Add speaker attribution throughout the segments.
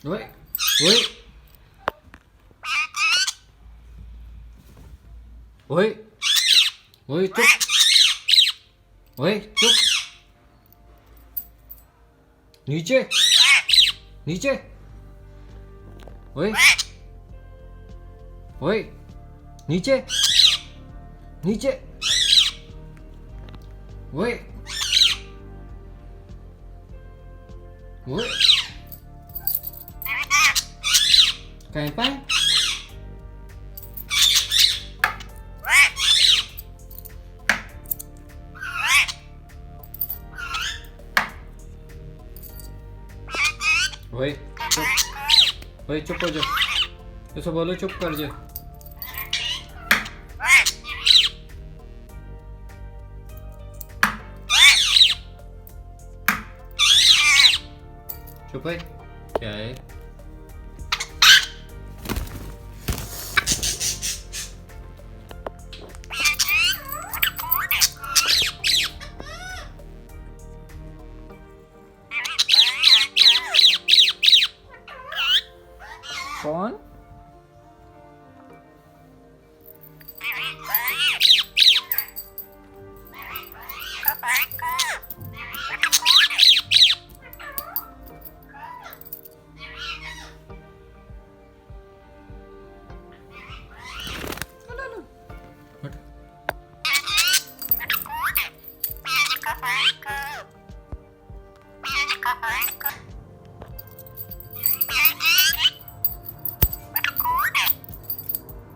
Speaker 1: ओए ओए ओए ओए चुप। ओए चुप। नीचे नीचे। ओए ओए नीचे नीचे। ओए ओए कहीं पाए। ओए चुप। ओए चुप हो जा। ऐसा बोलो चुप कर जा। चुप है क्या है। कौन।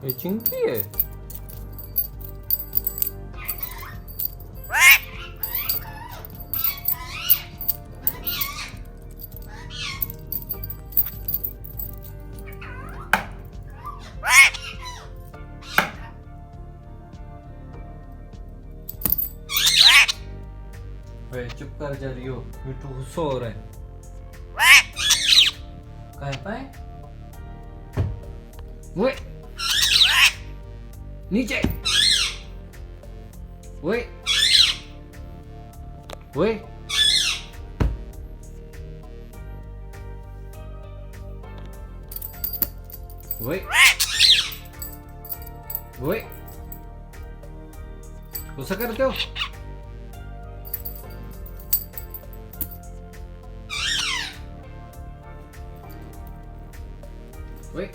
Speaker 1: ये चिंकी है। ओए चुप कर जा रही हो। मिट्टू गुस्सा हो रहा है। कहाँ पाए। ओए नीचे। ओए ओए ओए ओए गुस्सा करते हो। ओए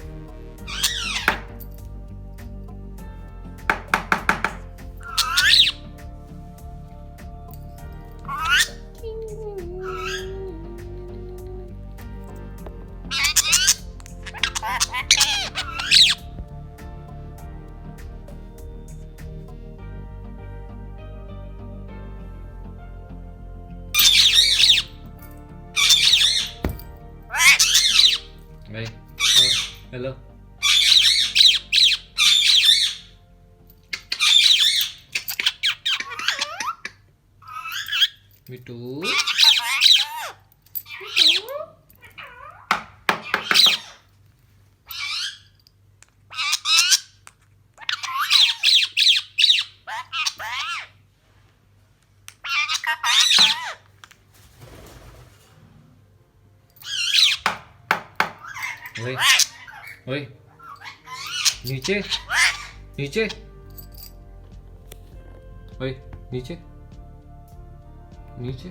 Speaker 1: भाई हेलो। मिट्टू ओए ओए नीचे नीचे। ओए नीचे नीचे।